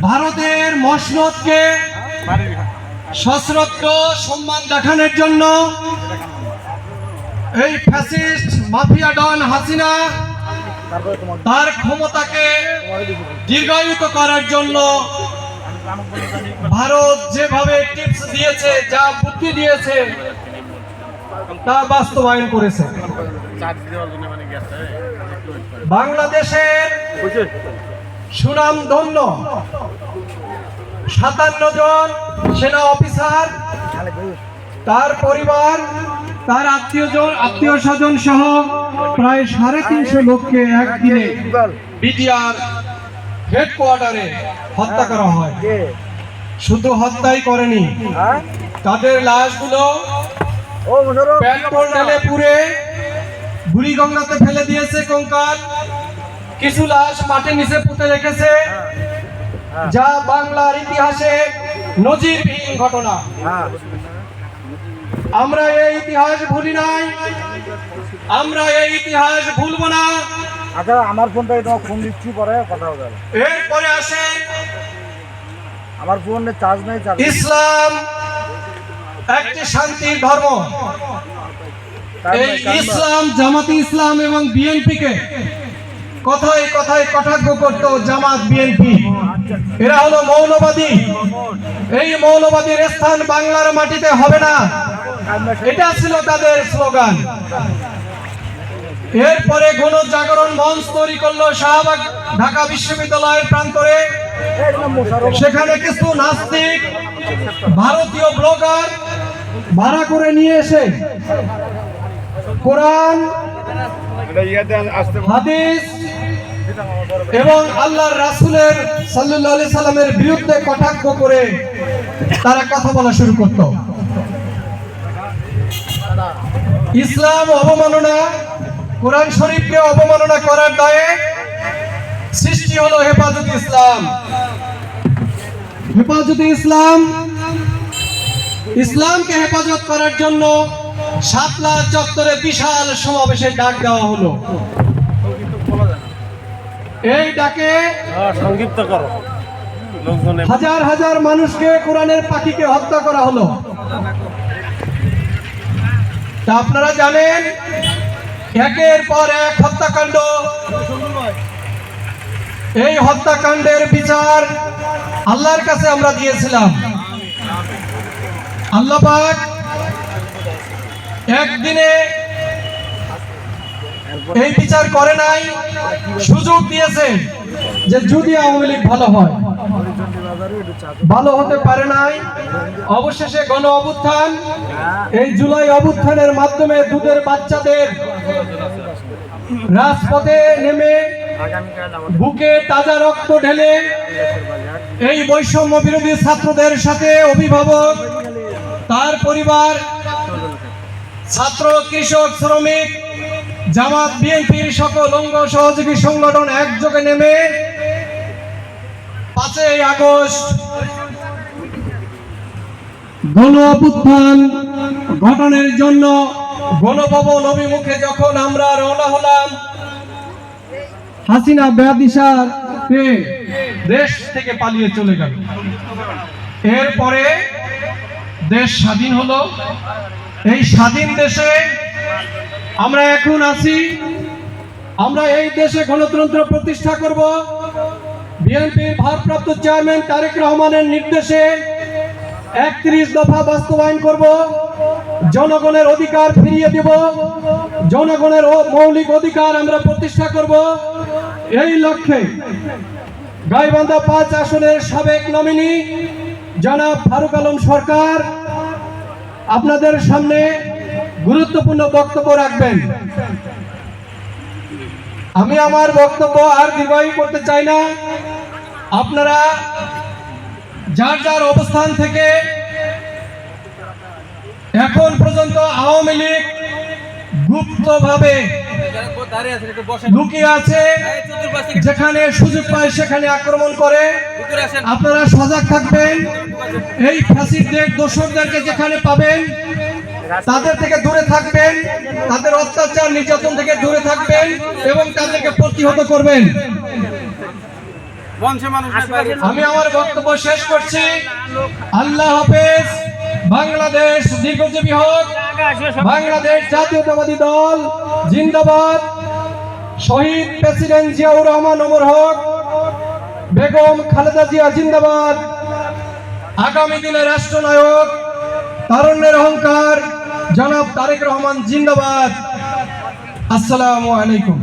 ভারতের মসনদকে সশ্রদ্ধ সম্মান দেখানোর জন্য এই ফ্যাসিস্ট মাফিয়া ডন হাসিনা তার ক্ষমতাকে দীর্ঘায়িত করার জন্য ভারত যেভাবে টিপস দিয়েছে, যা বুদ্ধি দিয়েছে, তা বাস্তবায়ন করেছে। বাংলাদেশের সুনামধন্য 57 জন সেনা অফিসার, তার পরিবার, তার আত্মীয় স্বজন সহ প্রায় 350 লোককে একদিনে বিটিআর হেডকোয়ার্টারে হত্যা করা হয়। শুধু হত্যাই করেনি, তাদের লাশগুলো পেট্রোল ঢেলে পুড়ে বুড়িগঙ্গাতে ফেলে দিয়েছে কঙ্কাল। কিছু লাশ মাটির নিচে পুঁতে রেখেছে, যা বাংলার ইতিহাসে নজিরবিহীন ঘটনা। আমরা এই ইতিহাস ভুলি নাই, আমরা এই ইতিহাস ভুলবো না। আচ্ছা, আমার ফোনটা তোমার ফোন দিচ্ছি, পরে কথা হবে। এরপরে আসে আমার ফোনে চার্জ নেই। ইসলাম একটি শান্তির ধর্ম। এই ইসলাম, জামাতে ইসলাম এবং বিএনপিকে কথায় কথায় কটাক্ষ করত জামাত বিএনপি। এরা হলো মৌলবাদী। এই মৌলবাদীর স্থান বাংলার মাটিতে হবে না, এটা ছিল তাদের স্লোগান। এরপরে গণজাগরণ মঞ্চ তৈরি করলো শাহবাগ ঢাকা বিশ্ববিদ্যালয়ের প্রান্তরে। সেখানে কিছু নাস্তিক ভারতীয় ব্লগার ভাড়া করে নিয়ে এসে কোরআন, হাদিস এবং আল্লাহর রাসূলের সাল্লাল্লাহু আলাইহি সাল্লামের বিরুদ্ধে কটাক্ষ করে তারা কথা বলা শুরু করত। ইসলাম অবমাননা, কোরআন শরীফকে অবমাননা করার দায়ে সৃষ্টি হলো হেফাজতে ইসলাম। হেফাজতে ইসলাম, ইসলামকে হেফাজত করার জন্য শাপলা চত্বরে বিশাল সমাবেশের ডাক দেওয়া হলো। এই ডাকে সংক্ষিপ্ত করো। হাজার হাজার মানুষকে, কোরআনের পাখিকে হত্যা করা হলো। তা আপনারা জানেন, একের পর এক হত্যাকাণ্ড। এই হত্যাকাণ্ডের বিচার আল্লাহর কাছে আমরা দিয়েছিলাম। আল্লাহ পাক একদিনে এই বিচার করে নাই, সুযোগ দিয়েছে যে যদি আওয়ামী লীগ ভালো হয়। ভালো হতে পারে নাই। অবশেষে গণ অভ্যুত্থান, এই জুলাই অভ্যুত্থানের মাধ্যমে দুধের বাচ্চাদের রাজপথে নেমে বুকে তাজা রক্ত ঢেলে এই বৈষম্য বিরোধী ছাত্রদের সাথে অভিভাবক, তার পরিবার, ছাত্র, কৃষক, শ্রমিক, জামাত, বিএনপির সকল অঙ্গ সহযোগী সংগঠন একযোগে নেমে 5ই আগস্ট গণ অভ্যুত্থান গঠনের জন্য গণভবন অভিমুখে যখন আমরা রওনা হলাম, হাসিনা বেয়াদিশার পেয়ে দেশ থেকে পালিয়ে চলে গেল। এরপরে দেশ স্বাধীন হলো। এই স্বাধীন দেশে আমরা এখন আছি। আমরা এই দেশে গণতন্ত্র প্রতিষ্ঠা করব। বিএনপির ভারপ্রাপ্ত চেয়ারম্যান তারেক রহমানের নির্দেশে 31 দফা বাস্তবায়ন করব। জনগণের অধিকার ফিরিয়ে দেব। জনগণের মৌলিক অধিকার আমরা প্রতিষ্ঠা করব। এই লক্ষ্যে গাইবান্ধা 5 আসনের সাবেক নমিনি জনাব ফারুক আলম সরকার আপনাদের সামনে গুরুত্বপূর্ণ বক্তব্য রাখবেন। আমি আমার বক্তব্য আর দীর্ঘায়িত করতে চাই না। আপনারা যার যার অবস্থান থেকে এখন পর্যন্ত আওয়ামী লীগ গুপ্তভাবে লুকিয়ে আছে, যেখানে সুযোগ পায় সেখানে আক্রমণ করে। আপনারা সজাগ থাকবেন। এই ফ্যাসিস্টদের, দোসরদেরকে যেখানে পাবেন তাদের থেকে দূরে থাকবেন, তাদের অত্যাচার নির্যাতন থেকে দূরে থাকবেন এবং তাদেরকে প্রতিহত করবেন। আমি আমার বক্তব্য শেষ করছি। আল্লাহ হাফেজ। বাংলাদেশ দীর্ঘজীবী হোক। বাংলাদেশ জাতীয়তাবাদী দল জিন্দাবাদ। শহীদ প্রেসিডেন্ট জিয়াউর রহমান ওমর হক, বেগম খালেদা জিয়া জিন্দাবাদ। আগামী দিনের রাষ্ট্রনায়ক, তারুণ্যের অহংকার জনাব তারেক রহমান জিন্দাবাদ। আসসালামু আলাইকুম।